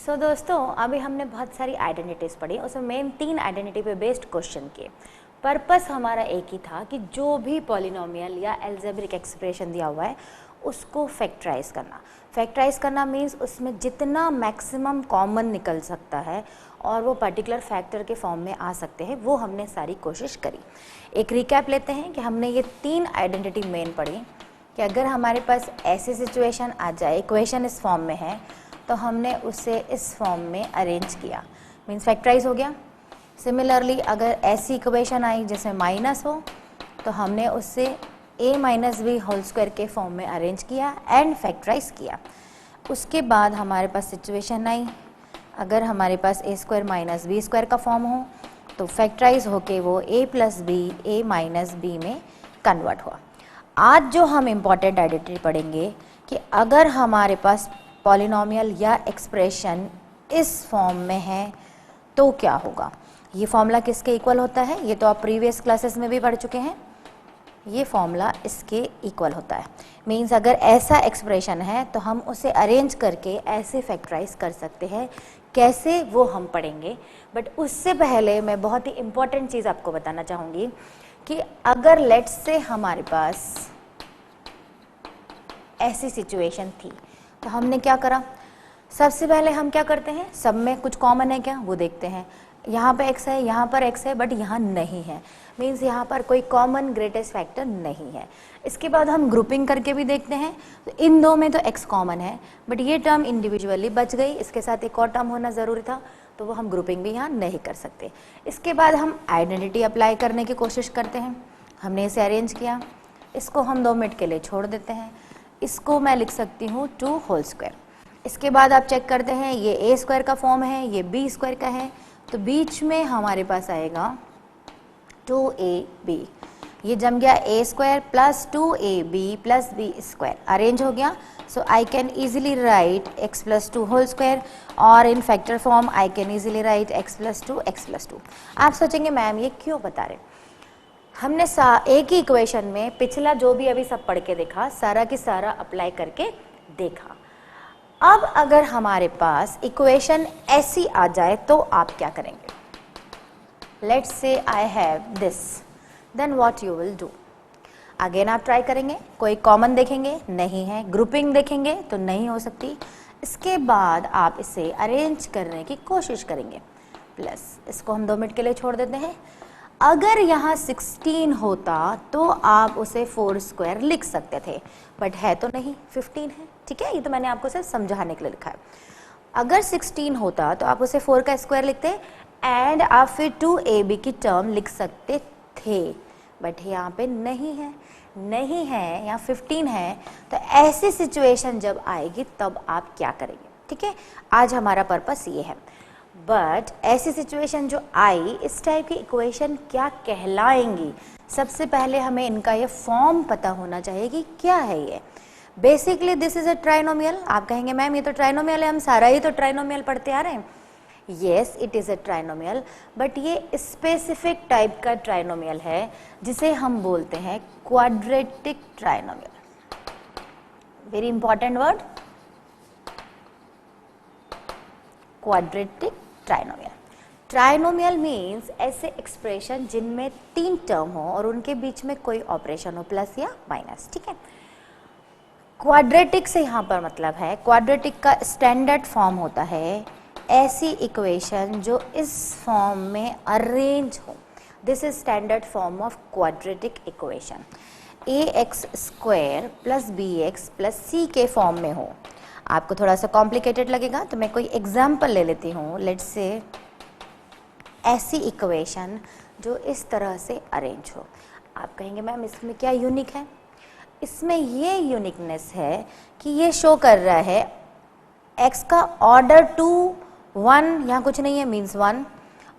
दोस्तों अभी हमने बहुत सारी आइडेंटिटीज़ पढ़ी, उसमें मेन 3 आइडेंटिटी पे बेस्ड क्वेश्चन किए। पर्पस हमारा एक ही था कि जो भी पॉलिनोमियल या एल्जेब्रिक एक्सप्रेशन दिया हुआ है उसको फैक्टराइज करना। फैक्टराइज करना मीन्स उसमें जितना मैक्सिमम कॉमन निकल सकता है और वो पर्टिकुलर फैक्टर के फॉर्म में आ सकते हैं, वो हमने सारी कोशिश करी। एक रिकैप लेते हैं कि हमने ये 3 आइडेंटिटी मेन पढ़ी कि अगर हमारे पास ऐसी सिचुएशन आ जाए, इक्वेशन इस फॉर्म में है, तो हमने उसे इस फॉर्म में अरेंज किया, मीन्स फैक्टराइज हो गया। सिमिलरली अगर ऐसी इक्वेशन आई जिसमें माइनस हो, तो हमने उससे a minus b whole square के फॉर्म में अरेंज किया एंड फैक्टराइज किया। उसके बाद हमारे पास सिचुएशन आई, अगर हमारे पास a square minus b square का फॉर्म हो, तो फैक्टराइज होके वो a plus b a minus b में कन्वर्ट हुआ। आज जो हम इम्पॉर्टेंट आइडेंटिटी पढ़ेंगे कि अगर हमारे पास पॉलिनोमियल या एक्सप्रेशन इस फॉर्म में है तो क्या होगा। ये फॉर्मूला किसके इक्वल होता है, ये तो आप प्रीवियस क्लासेस में भी पढ़ चुके हैं। ये फॉर्मूला इसके इक्वल होता है, मीन्स अगर ऐसा एक्सप्रेशन है तो हम उसे अरेंज करके ऐसे फैक्टराइज कर सकते हैं। कैसे वो हम पढ़ेंगे, बट उससे पहले मैं बहुत ही इम्पॉर्टेंट चीज़ आपको बताना चाहूँगी कि अगर लेट्स से हमारे पास ऐसी सिचुएशन थी तो हमने क्या करा। सबसे पहले हम क्या करते हैं, सब में कुछ कॉमन है क्या वो देखते हैं। यहाँ पे x है, यहाँ पर x है, बट यहाँ नहीं है, मीन्स यहाँ पर कोई कॉमन ग्रेटेस्ट फैक्टर नहीं है। इसके बाद हम ग्रुपिंग करके भी देखते हैं, तो इन दो में तो x कॉमन है, बट ये टर्म इंडिविजुअली बच गई, इसके साथ एक और टर्म होना ज़रूरी था, तो वो हम ग्रुपिंग भी यहाँ नहीं कर सकते। इसके बाद हम आइडेंटिटी अप्लाई करने की कोशिश करते हैं। हमने इसे अरेंज किया, इसको हम 2 मिनट के लिए छोड़ देते हैं। इसको मैं लिख सकती हूँ 2 होल स्क्वायर। इसके बाद आप चेक करते हैं, ये a स्क्वायर का फॉर्म है, ये b स्क्वायर का है, तो बीच में हमारे पास आएगा 2ab। ये जम गया a square plus 2ab plus b square, arrange हो गया। So I can easily write x plus 2 whole square, और in factor form I can easily write x plus 2 x plus 2। आप सोचेंगे मैम ये क्यों बता रहे, हमने एक ही इक्वेशन में पिछला जो भी अभी सब पढ़ के देखा, सारा की सारा अप्लाई करके देखा। अब अगर हमारे पास इक्वेशन ऐसी आ जाए तो आप क्या करेंगे। Let's say I have this, then what you will do. Again आप ट्राई करेंगे, कोई कॉमन देखेंगे नहीं है, ग्रुपिंग देखेंगे तो नहीं हो सकती। इसके बाद आप इसे अरेंज करने की कोशिश करेंगे, प्लस इसको हम 2 मिनट के लिए छोड़ देते हैं। अगर यहाँ 16 होता तो आप उसे 4 स्क्वायर लिख सकते थे, बट है तो नहीं, 15 है, ठीक है। ये तो मैंने आपको सिर्फ समझाने के लिए लिखा है। अगर 16 होता तो आप उसे 4 का स्क्वायर लिखते एंड आप फिर 2ab की टर्म लिख सकते थे, बट यहाँ पे नहीं है, नहीं है, यहाँ 15 है। तो ऐसी सिचुएशन जब आएगी तब आप क्या करेंगे, ठीक है। आज हमारा पर्पस ये है, बट ऐसी सिचुएशन जो आई, इस टाइप की इक्वेशन क्या कहलाएंगी। सबसे पहले हमें इनका ये फॉर्म पता होना चाहिए कि क्या है ये। Basically this is a trinomial. आप कहेंगे मैम ये तो ट्राइनोमियल है, हम सारा ही तो ट्राइनोमियल पढ़ते आ रहे हैं। Yes it is a trinomial, but ये स्पेसिफिक टाइप का ट्राइनोमियल है जिसे हम बोलते हैं quadratic trinomial. Very important word, quadratic trinomial. Trinomial means ऐसे एक्सप्रेशन जिनमें 3 टर्म हो और उनके बीच में कोई ऑपरेशन हो, प्लस या माइनस, ठीक है। क्वाड्रेटिक से यहाँ पर मतलब है, क्वाड्रेटिक का स्टैंडर्ड फॉर्म होता है ऐसी इक्वेशन जो इस फॉर्म में अरेंज हो। This is standard form of quadratic equation. ax square plus bx plus c के फॉर्म में हो। आपको थोड़ा सा कॉम्प्लिकेटेड लगेगा तो मैं कोई एग्जाम्पल ले लेती हूँ। लेट्स से ऐसी इक्वेशन जो इस तरह से अरेंज हो। आप कहेंगे मैम इसमें क्या यूनिक है, इसमें ये यूनिकनेस है कि ये शो कर रहा है x का ऑर्डर 2 1, यहाँ कुछ नहीं है मीन्स 1,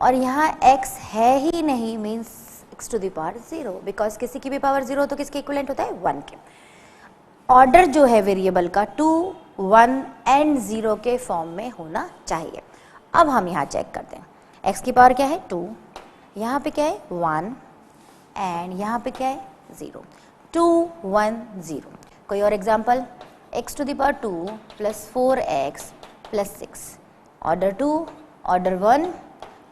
और यहाँ x है ही नहीं means x to the power 0, because किसी की भी पावर 0 तो किसके इक्विवेलेंट होता है 1 के। ऑर्डर जो है वेरिएबल का 2 1 एंड 0 के फॉर्म में होना चाहिए। अब हम यहाँ चेक करते हैं, x की पावर क्या है 2, यहाँ पे क्या है 1 एंड यहाँ पे क्या है 0, 2 1 0। कोई और example, x to the power 2 plus 4x plus 6, order 2, order 1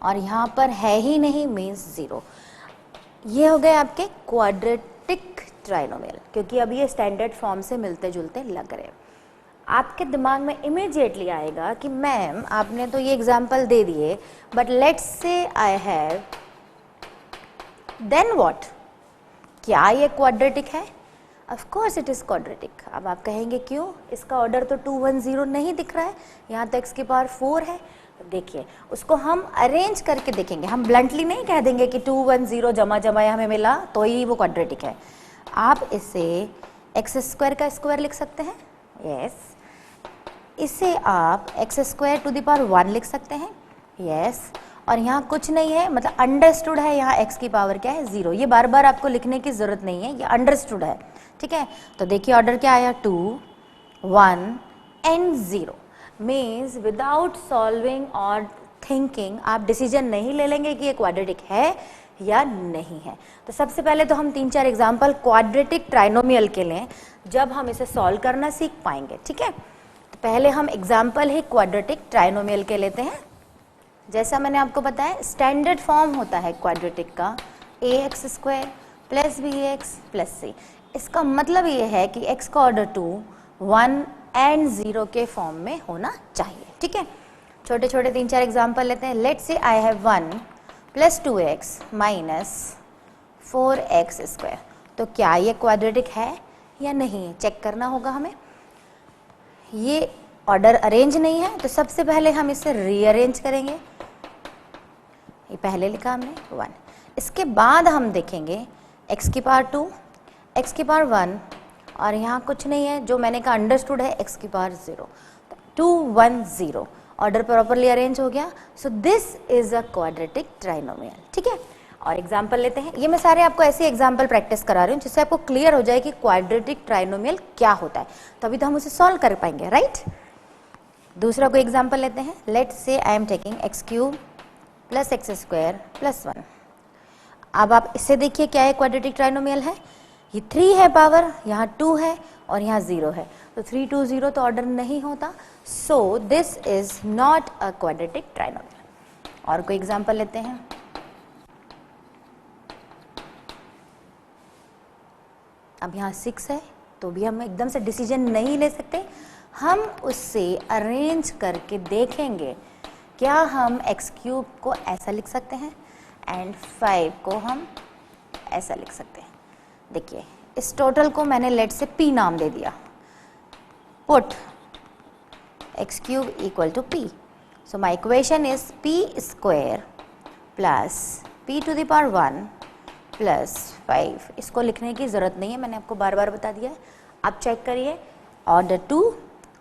और यहाँ पर है ही नहीं मीन्स 0। ये हो गए आपके क्वाड्रेटिक ट्राइनोमियल, क्योंकि अब ये स्टैंडर्ड फॉर्म से मिलते जुलते लग रहे हैं। आपके दिमाग में इमीडिएटली आएगा कि मैम आपने तो ये एग्जाम्पल दे दिए, but let's say I have, then what, क्या ये क्वाड्रेटिक है? Of course it is quadratic. अब आप कहेंगे क्यों? इसका ऑर्डर तो 2 1 0 नहीं दिख रहा है, यहाँ तो x की पावर 4 है। देखिए उसको हम अरेंज करके देखेंगे, हम ब्लंटली नहीं कह देंगे कि 2 1 0 जमा जमा हमें मिला तो ही वो क्वाड्रेटिक है। आप इसे एक्स स्क्वायर का स्क्वायर लिख सकते हैं, यस। इसे आप x square to the power 1 लिख सकते हैं, यस। और यहाँ कुछ नहीं है, मतलब अंडरस्टूड है, यहाँ x की पावर क्या है? 0। ये बार बार आपको लिखने की जरूरत नहीं है, ये अंडरस्टूड है, ठीक है। तो देखिए ऑर्डर क्या आया? 2 1 एंड 0। मीन्स विदाउट सॉल्विंग और थिंकिंग आप डिसीजन नहीं ले लेंगे कि ये क्वाड्रेटिक है या नहीं है। तो सबसे पहले तो हम 3-4 एग्जाम्पल क्वाड्रेटिक ट्राइनोमियल के लें, जब हम इसे सॉल्व करना सीख पाएंगे, ठीक है। तो पहले हम एग्जाम्पल ही क्वाड्रेटिक ट्राइनोमियल के लेते हैं। जैसा मैंने आपको बताया स्टैंडर्ड फॉर्म होता है क्वाड्रेटिक का ax square plus bx plus c। इसका मतलब ये है कि x का ऑर्डर 2 1 एंड 0 के फॉर्म में होना चाहिए, ठीक है। छोटे छोटे 3-4 एग्जाम्पल लेते हैं। Let's say I have 1 plus 2x minus 4x square. तो क्या ये क्वाड्रेटिक है या नहीं, चेक करना होगा हमें। ये ऑर्डर अरेंज नहीं है, तो सबसे पहले हम इसे रीअरेंज करेंगे। ये पहले लिखा हमने 1, इसके बाद हम देखेंगे x की पावर 2, x की पावर 1 और यहाँ कुछ नहीं है, जो मैंने कहा अंडरस्टूड है, x की पावर 0। 2 1 0 ऑर्डर प्रॉपरली अरेंज हो गया। सो this is a quadratic trinomial, ठीक है। और एग्जाम्पल लेते हैं। ये मैं सारे आपको ऐसे एग्जाम्पल प्रैक्टिस करा रही हूँ जिससे आपको क्लियर हो जाए कि क्वाड्रेटिक ट्राइनोमियल क्या होता है, तभी तो हम उसे सॉल्व कर पाएंगे, राइट। दूसरा कोई एग्जाम्पल लेते हैं। Let's say I am taking x cube plus x square plus 1। अब आप इससे देखिए क्या है, क्वाड्रेटिक ट्राइनोमियल है। ये 3 है पावर, यहाँ 2 है और यहाँ 0 है, तो 3 2 0 तो ऑर्डर नहीं होता। सो this is not a quadratic trinomial. और कोई एग्जाम्पल लेते हैं। अब यहाँ 6 है, तो भी हम एकदम से डिसीजन नहीं ले सकते, हम उससे अरेंज करके देखेंगे। क्या हम एक्स क्यूब को ऐसा लिख सकते हैं एंड 5 को हम ऐसा लिख सकते हैं। देखिए इस टोटल को मैंने लेट से p नाम दे दिया। Put x cube equal to p। So my equation is p square plus p to the power 1 plus 5। इसको लिखने की ज़रूरत नहीं है, मैंने आपको बार बार बता दिया है। आप चेक करिए, ऑर्डर 2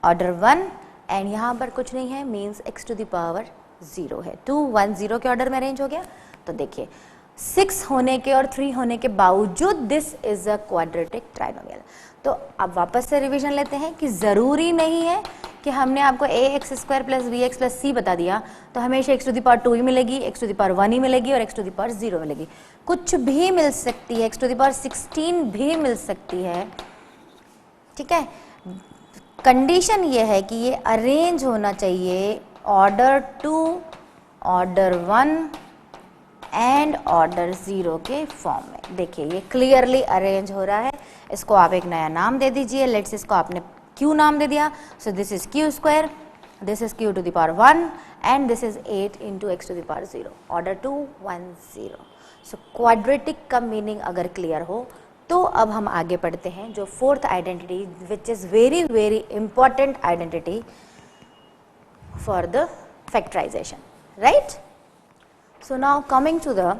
ऑर्डर 1 एंड यहाँ पर कुछ नहीं है, means x to the power 0 है। 2 1 0 के ऑर्डर में अरेंज हो गया। तो देखिए 6 होने के और 3 होने के बावजूद this is a quadratic trinomial. तो अब वापस से रिवीजन लेते हैं कि ज़रूरी नहीं है कि हमने आपको ax square plus bx plus c बता दिया तो हमेशा x टू द पावर 2 ही मिलेगी, x टू द पावर 1 ही मिलेगी और x टू द पावर 0 मिलेगी। कुछ भी मिल सकती है, x टू द पावर 16 भी मिल सकती है, ठीक है। कंडीशन ये है कि ये अरेंज होना चाहिए ऑर्डर 2 ऑर्डर 1 एंड ऑर्डर 0 के फॉर्म में। देखिए ये क्लियरली अरेंज हो रहा है। इसको आप एक नया नाम दे दीजिए। लेट्स इसको आपने q नाम दे दिया। So this is q square, this is q to the power 1 and this is 8 into x to the power 0, order 2 1 0। So quadratic का मीनिंग अगर क्लियर हो तो अब हम आगे बढ़ते हैं जो fourth identity which is very very important identity for the factorisation, right. So now coming to the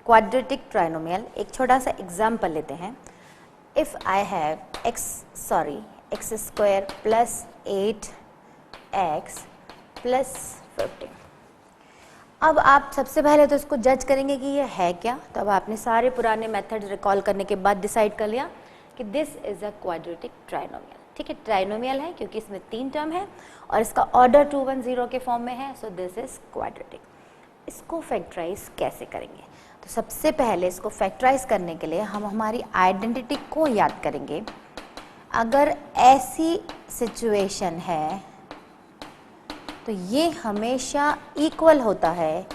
quadratic trinomial, एक छोटा सा एग्जाम्पल लेते हैं। If I have x square plus 8x plus 15। अब आप सबसे पहले तो इसको जज करेंगे कि ये है क्या। तो अब आपने सारे पुराने मेथड रिकॉल करने के बाद डिसाइड कर लिया कि this is a quadratic trinomial, ठीक है। ट्राइनोमियल है क्योंकि इसमें 3 टर्म है और इसका ऑर्डर 2 1 0 के फॉर्म में है। सो दिस इज क्वाड्रेटिक। इसको फैक्टराइज कैसे करेंगे? तो सबसे पहले इसको फैक्टराइज करने के लिए हम हमारी आइडेंटिटी को याद करेंगे। अगर ऐसी सिचुएशन है तो ये हमेशा इक्वल होता है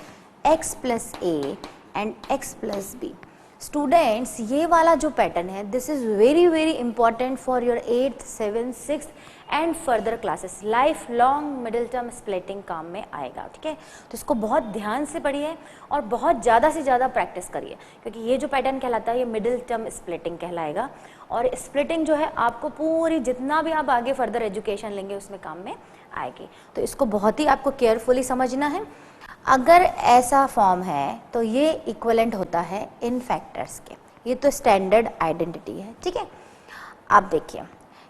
x plus a and x plus b. Students, ये वाला जो पैटर्न है this is very very important for your 8th 7th 6th and further classes. Life long middle term splitting काम में आएगा, ठीक है। तो इसको बहुत ध्यान से पढ़िए और बहुत ज़्यादा से ज़्यादा प्रैक्टिस करिए, क्योंकि ये जो पैटर्न कहलाता है ये मिडिल टर्म स्प्लिटिंग कहलाएगा। और स्प्लिटिंग जो है आपको पूरी जितना भी आप आगे फर्दर एजुकेशन लेंगे उसमें काम में आएगी। तो इसको बहुत ही आपको केयरफुली समझना है। अगर ऐसा फॉर्म है तो ये इक्विवेलेंट होता है इन फैक्टर्स के। ये तो स्टैंडर्ड आइडेंटिटी है, ठीक है। आप देखिए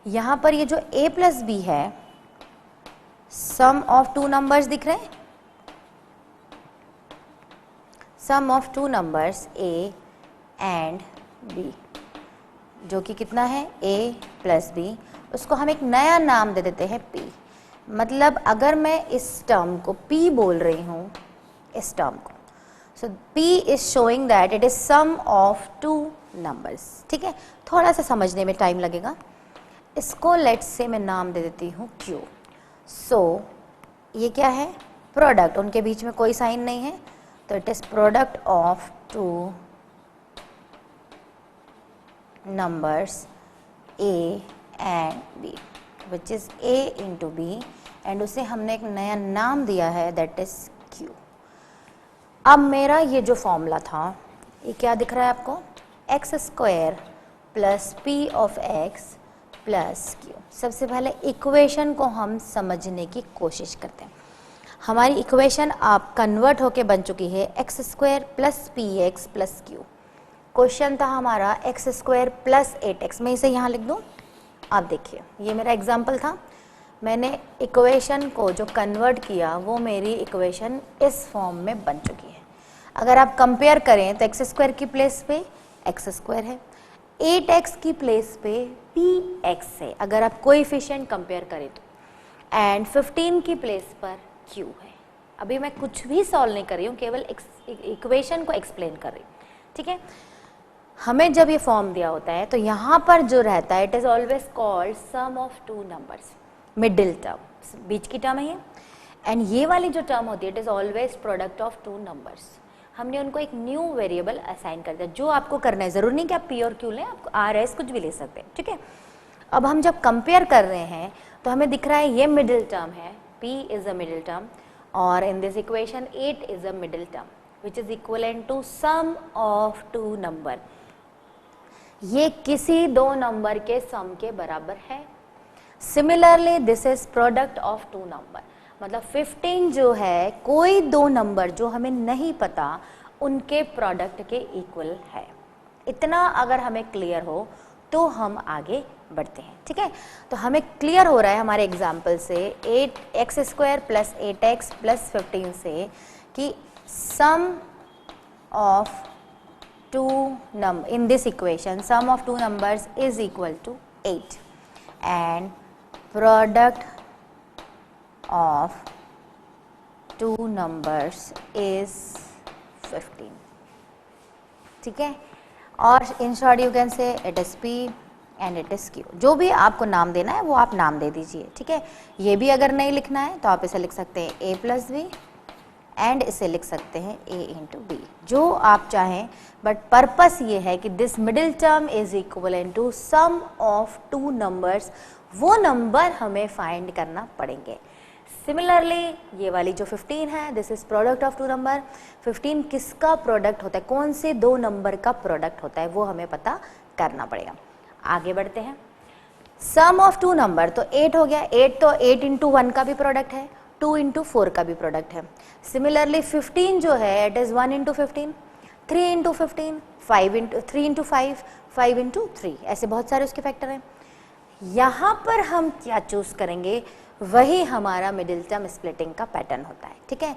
यहाँ पर ये जो a प्लस बी है, सम ऑफ टू नंबर्स दिख रहे हैं, sum of two numbers a and b, जो कि कितना है a प्लस बी। उसको हम एक नया नाम दे देते हैं p। मतलब अगर मैं इस टर्म को p बोल रही हूँ, इस टर्म को, so p is showing that it is sum of two numbers, ठीक है। थोड़ा सा समझने में टाइम लगेगा। इसको लेट्स से मैं नाम दे देती हूँ q। सो ये क्या है, प्रोडक्ट, उनके बीच में कोई साइन नहीं है, तो it is product of two numbers a and b, which is a into b, and उसे हमने एक नया नाम दिया है दैट इज q। अब मेरा ये जो फॉर्मूला था ये क्या दिख रहा है आपको, x square plus P of x plus Q. सबसे पहले इक्वेशन को हम समझने की कोशिश करते हैं। हमारी इक्वेशन आप कन्वर्ट होके बन चुकी है x square plus P x plus Q. Question था हमारा एक्स स्क्वायर प्लस 8x। मैं इसे यहाँ लिख दूँ। आप देखिए ये मेरा एग्जाम्पल था, मैंने इक्वेशन को जो कन्वर्ट किया वो मेरी इक्वेशन इस फॉर्म में बन चुकी है। अगर आप कंपेयर करें तो एक्स स्क्वायर की प्लेस पे एक्स स्क्वायर है, 8x की प्लेस पे px है अगर आप कोएफिशिएंट कंपेयर करें तो, एंड 15 की प्लेस पर q है। अभी मैं कुछ भी सॉल्व नहीं कर रही हूँ, केवल इक्वेशन को एक्सप्लेन कर रही हूँ, ठीक है। हमें जब ये फॉर्म दिया होता है तो यहाँ पर जो रहता है it is always called sum of two numbers, middle term, बीच की टर्म है ये। एंड ये वाली जो टर्म होती है it is always product of two numbers. हमने उनको एक न्यू वेरिएबल असाइन कर दिया। जो आपको करना है, ज़रूरी नहीं कि आप p और q लें, आप r s कुछ भी ले सकते हैं, ठीक है। अब हम जब कंपेयर कर रहे हैं तो हमें दिख रहा है ये मिडिल टर्म है, p is a middle term, और in this equation 8 is a middle term which is equivalent to sum of two number. ये किसी दो नंबर के सम के बराबर है। Similarly this is product of two number, मतलब 15 जो है कोई दो नंबर जो हमें नहीं पता उनके प्रोडक्ट के इक्वल है। इतना अगर हमें क्लियर हो तो हम आगे बढ़ते हैं, ठीक है। तो हमें क्लियर हो रहा है हमारे एग्जाम्पल से 8x square plus 8x plus 15 से कि sum of two number in this equation, sum of two numbers is equal to 8 and product of two numbers is 15, ठीक है। और in short you can say it is p and it is q। जो भी आपको नाम देना है वो आप नाम दे दीजिए, ठीक है। ये भी अगर नहीं लिखना है तो आप इसे लिख सकते हैं a प्लस बी, एंड इसे लिख सकते हैं a इंटू बी, जो आप चाहें। बट पर्पस ये है कि this middle term is equivalent to sum of two numbers, वो नंबर हमें फाइंड करना पड़ेंगे। सिमिलरली ये वाली जो 15 है this is product of two number. 15 किसका प्रोडक्ट होता है, कौन से दो नंबर का प्रोडक्ट होता है वो हमें पता करना पड़ेगा। आगे बढ़ते हैं। सम ऑफ टू नंबर तो 8 हो गया, 8 तो 8 इंटू 1 का भी प्रोडक्ट है, 2 इंटू 4 का भी प्रोडक्ट है। सिमिलरली 15 जो है it is 1 into 15, 3 into 15, 5 into 3 into 5, 5 into 3, ऐसे बहुत सारे उसके फैक्टर हैं। यहाँ पर हम क्या चूज करेंगे, वही हमारा मिडिल टर्म स्प्लिटिंग का पैटर्न होता है, ठीक है।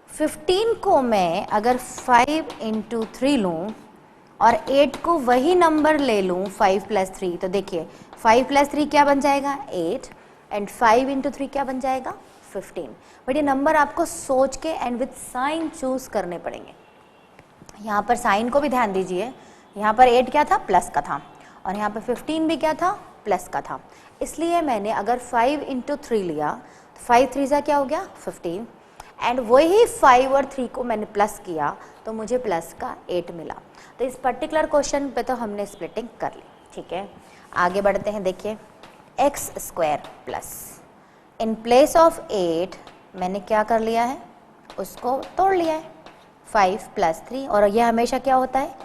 15 को मैं अगर 5 इंटू 3 लूँ और 8 को वही नंबर ले लूँ 5 प्लस 3, तो देखिए 5 प्लस 3 क्या बन जाएगा 8, एंड 5 इंटू 3 क्या बन जाएगा 15। बट ये नंबर आपको सोच के एंड विथ साइन चूज करने पड़ेंगे। यहाँ पर साइन को भी ध्यान दीजिए, यहाँ पर 8 क्या था, प्लस का था, और यहाँ पर 15 भी क्या था, प्लस का था। इसलिए मैंने अगर 5 इंटू 3 लिया 5 3 सा क्या हो गया 15, एंड वही 5 और 3 को मैंने प्लस किया तो मुझे प्लस का 8 मिला। तो इस पर्टिकुलर क्वेश्चन पे तो हमने स्प्लिटिंग कर ली। ठीक है, आगे बढ़ते हैं। देखिए x square plus, in place of 8 मैंने क्या कर लिया है, उसको तोड़ लिया है, 5 + 3, और यह हमेशा क्या होता है,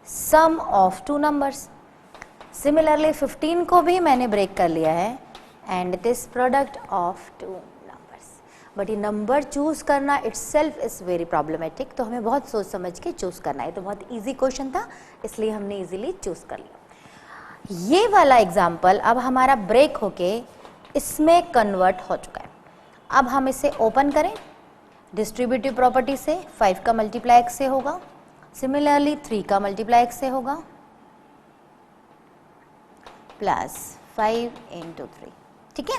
सम ऑफ टू नंबर्स। सिमिलरली 15 को भी मैंने ब्रेक कर लिया है, and it is product of two numbers. But ये नंबर चूज करना इटसेल्फ इज वेरी प्रॉब्लमेटिक, तो हमें बहुत सोच समझ के चूज करना है। तो बहुत इजी क्वेश्चन था, इसलिए हमने इजीली चूज कर लिया। ये वाला एग्जाम्पल अब हमारा ब्रेक होके इसमें कन्वर्ट हो चुका है। अब हम इसे ओपन करें, डिस्ट्रीब्यूटिव प्रॉपर्टी से 5 का मल्टीप्लाई x से होगा, सिमिलरली 3 का मल्टीप्लाई x से होगा, प्लस 5 × 3। ठीक है,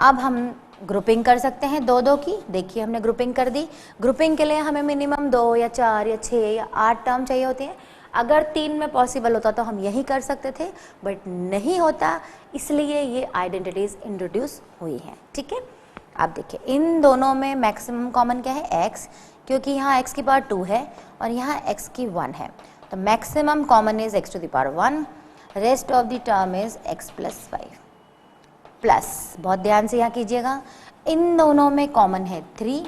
अब हम ग्रुपिंग कर सकते हैं दो दो की। देखिए हमने ग्रुपिंग कर दी। ग्रुपिंग के लिए हमें मिनिमम 2 या 4 या 6 या 8 टर्म चाहिए होती है। अगर 3 में पॉसिबल होता तो हम यही कर सकते थे, बट नहीं होता, इसलिए ये आइडेंटिटीज इंट्रोड्यूस हुई हैं। ठीक है, आप देखिए इन दोनों में मैक्सिमम कॉमन क्या है, x, क्योंकि यहाँ x की पावर 2 है और यहाँ x की 1 है, तो maximum common is x to the power 1, rest of the term is x + 5 plus, बहुत ध्यान से यहाँ कीजिएगा, इन दोनों में कॉमन है 3,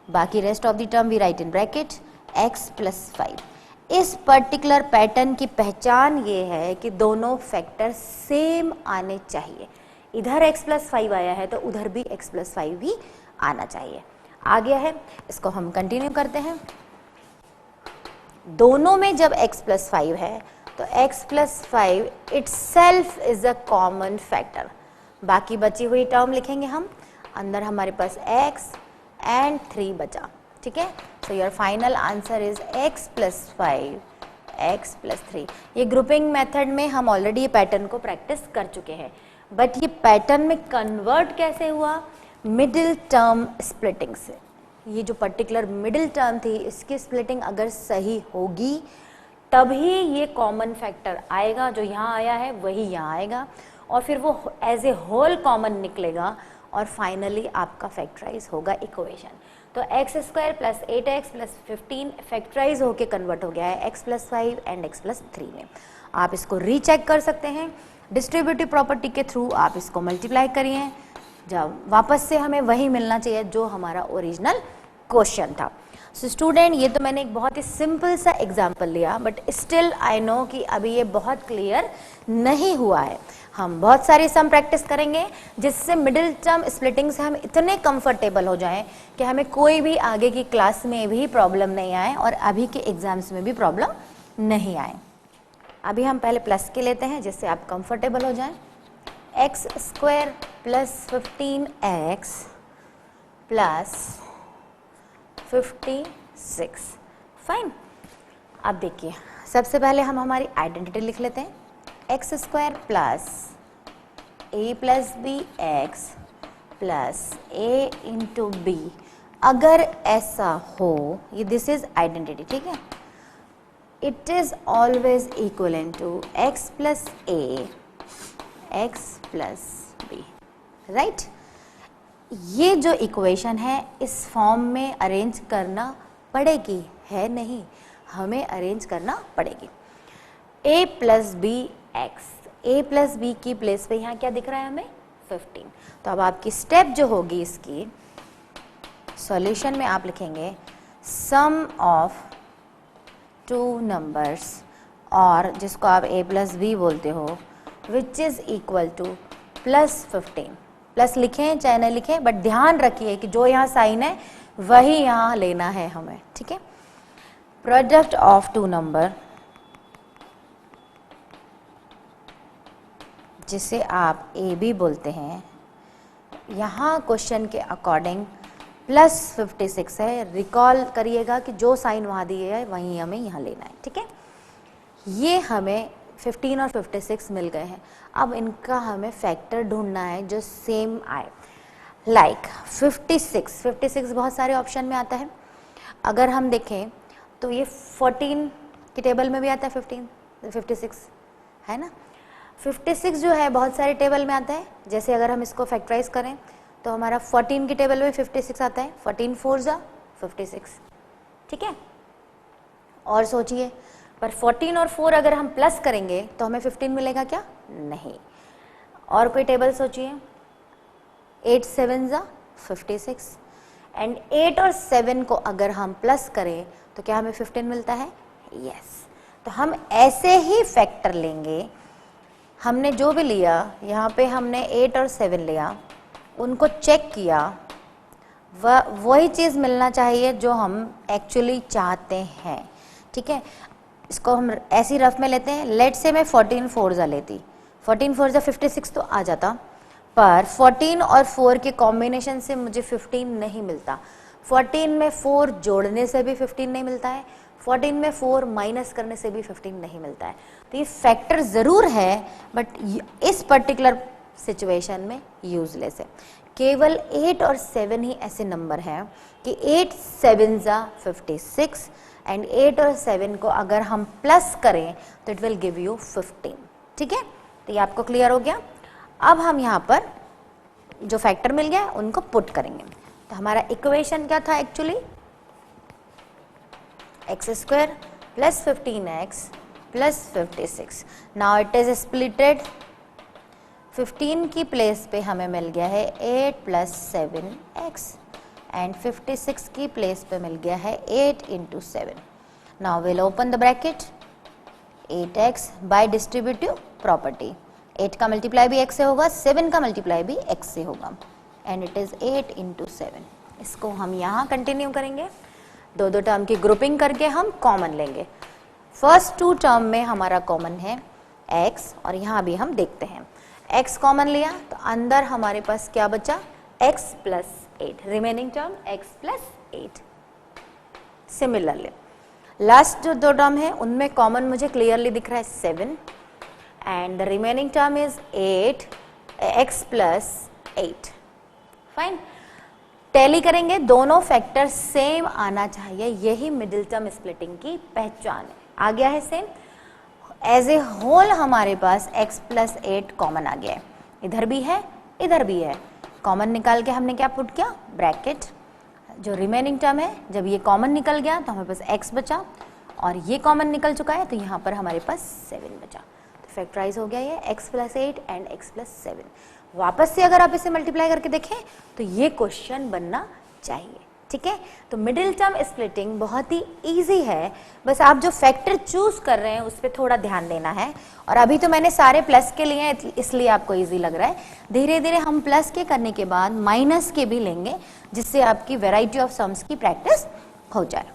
बाकी rest of the term we write in bracket x + 5। इस पर्टिकुलर पैटर्न की पहचान ये है कि दोनों फैक्टर सेम आने चाहिए। इधर x + 5 आया है तो उधर भी x + 5 भी आना चाहिए। आ गया है, इसको हम कंटिन्यू करते हैं। दोनों में जब x + 5 है तो x + 5 itself is a common factor. बाकी बची हुई टर्म लिखेंगे हम, अंदर हमारे पास x एंड 3 बचा। ठीक है, so your final answer is x + 5 x + 3। ये ग्रुपिंग मेथड में हम ऑलरेडी ये पैटर्न को प्रैक्टिस कर चुके हैं, बट ये पैटर्न में कन्वर्ट कैसे हुआ, मिडिल टर्म स्प्लिटिंग से। ये जो पर्टिकुलर मिडिल टर्म थी, इसकी स्प्लिटिंग अगर सही होगी तभी ये कॉमन फैक्टर आएगा, जो यहाँ आया है वही यहाँ आएगा, और फिर वो एज ए होल कॉमन निकलेगा, और फाइनली आपका फैक्टराइज होगा इक्वेशन। तो x² + 8x + 15 फैक्टराइज होके कन्वर्ट हो गया है x + 5 एंड x + 3 में। आप इसको रीचेक कर सकते हैं, डिस्ट्रीब्यूटिव प्रॉपर्टी के थ्रू आप इसको मल्टीप्लाई करिए, जब वापस से हमें वही मिलना चाहिए जो हमारा ओरिजिनल क्वेश्चन था। सो स्टूडेंट, ये तो मैंने एक बहुत ही सिंपल सा एग्जाम्पल लिया, बट स्टिल आई नो कि अभी ये बहुत क्लियर नहीं हुआ है। हम बहुत सारी सम प्रैक्टिस करेंगे जिससे मिडिल टर्म स्प्लिटिंग से हम इतने कंफर्टेबल हो जाएं कि हमें कोई भी आगे की क्लास में भी प्रॉब्लम नहीं आए और अभी के एग्जाम्स में भी प्रॉब्लम नहीं आए। अभी हम पहले प्लस के लेते हैं जिससे आप कंफर्टेबल हो जाएं। x² + 15x + 56। फाइन, अब देखिए सबसे पहले हम हमारी आइडेंटिटी लिख लेते हैं, x² + a + bx + a × b। अगर ऐसा हो, ये दिस इज आइडेंटिटी, ठीक है, it is always equivalent to x + a x + b, right. ये जो इक्वेशन है इस फॉर्म में अरेंज करना पड़ेगी, है नहीं, हमें अरेंज करना पड़ेगी। a + bx, a + b की प्लेस पे यहाँ क्या दिख रहा है हमें, 15। तो अब आपकी स्टेप जो होगी इसकी सॉल्यूशन में आप लिखेंगे सम ऑफ टू नंबर्स, और जिसको आप a + b बोलते हो, which is equal to +15। Plus लिखें चाहे नहीं लिखें, बट ध्यान रखिए कि जो यहाँ साइन है वही यहाँ लेना है हमें। ठीक है, प्रोडक्ट ऑफ टू नंबर, जिसे आप ए बी बोलते हैं, यहाँ क्वेश्चन के अकॉर्डिंग +56 है। रिकॉल करिएगा कि जो साइन वहाँ दिए है वहीं हमें यहाँ लेना है। ठीक है, ये हमें 15 और 56 मिल गए हैं। अब इनका हमें फैक्टर ढूंढना है जो सेम आए, लाइक 56 बहुत सारे ऑप्शन में आता है। अगर हम देखें तो ये 14 की टेबल में भी आता है 56 है ना। 56 जो है बहुत सारे टेबल में आता है। जैसे अगर हम इसको फैक्टराइज करें तो हमारा 14 की टेबल में 56 आता है, 14 4 जा 56, ठीक है। और सोचिए, पर 14 और 4 अगर हम प्लस करेंगे तो हमें 15 मिलेगा क्या? नहीं। और कोई टेबल सोचिए, 8 7 जा 56 एंड 8 और 7 को अगर हम प्लस करें तो क्या हमें 15 मिलता है? यस। तो हम ऐसे ही फैक्टर लेंगे, हमने जो भी लिया, यहाँ पे हमने 8 और 7 लिया, उनको चेक किया, वही चीज़ मिलना चाहिए जो हम एक्चुअली चाहते हैं, ठीक है। इसको हम ऐसी रफ में लेते हैं। लेट से मैं 14 4 जा लेती, 14 4 जा 56 तो आ जाता, पर 14 और 4 के कॉम्बिनेशन से मुझे 15 नहीं मिलता। 14 में 4 जोड़ने से भी 15 नहीं मिलता है, 14 में 4 माइनस करने से भी 15 नहीं मिलता है। तो ये फैक्टर ज़रूर है, बट इस पर्टिकुलर सिचुएशन में यूजलेस है। केवल 8 और 7 ही ऐसे नंबर हैं कि 8 7 जा 56 एंड 8 और 7 को अगर हम प्लस करें तो इट विल गिव यू 15, ठीक है। तो ये आपको क्लियर हो गया। अब हम यहाँ पर जो फैक्टर मिल गया उनको पुट करेंगे। तो हमारा इक्वेशन क्या था actually? x² plus 15x plus 56। Now it is splitted. 15 की प्लेस पे हमें मिल गया है 8 प्लस 7x एंड 56 की प्लेस पे मिल गया है 8 into 7। Now will open the bracket, 8x bye distributive property, 8 का मल्टीप्लाई भी x से होगा, 7 का मल्टीप्लाई भी x से होगा एंड इट इज 8 इंटू 7। इसको हम यहाँ कंटिन्यू करेंगे, दो दो टर्म की ग्रुपिंग करके हम कॉमन लेंगे। फर्स्ट 2 टर्म में हमारा कॉमन है x और यहाँ भी हम देखते हैं x कॉमन लिया तो अंदर हमारे पास क्या बचा? x plus 8, remaining term x plus 8। Similarly last जो 2 टर्म है उनमें कॉमन मुझे क्लियरली दिख रहा है 7 and the remaining term is 8 x plus 8। Fine, tally करेंगे, दोनों फैक्टर सेम आना चाहिए, यही मिडिल टर्म स्प्लिटिंग की पहचान है। आ गया है सेम। एज ए होल हमारे पास x प्लस 8 कॉमन आ गया है, इधर भी है इधर भी है। कॉमन निकाल के हमने क्या पुट किया? ब्रैकेट। जो रिमेनिंग टर्म है, जब ये कॉमन निकल गया तो हमारे पास x बचा और ये कॉमन निकल चुका है तो यहाँ पर हमारे पास 7 बचा। तो फैक्टराइज हो गया ये x plus 8 and x plus 7। वापस से अगर आप इसे मल्टीप्लाई करके देखें तो ये क्वेश्चन बनना चाहिए, ठीक है। तो मिडिल टर्म स्प्लिटिंग बहुत ही इजी है, बस आप जो फैक्टर चूज कर रहे हैं उस पर थोड़ा ध्यान देना है। और अभी तो मैंने सारे प्लस के लिए हैं इसलिए आपको इजी लग रहा है, धीरे धीरे हम प्लस के करने के बाद माइनस के भी लेंगे जिससे आपकी वैरायटी ऑफ सम्स की प्रैक्टिस हो जाए।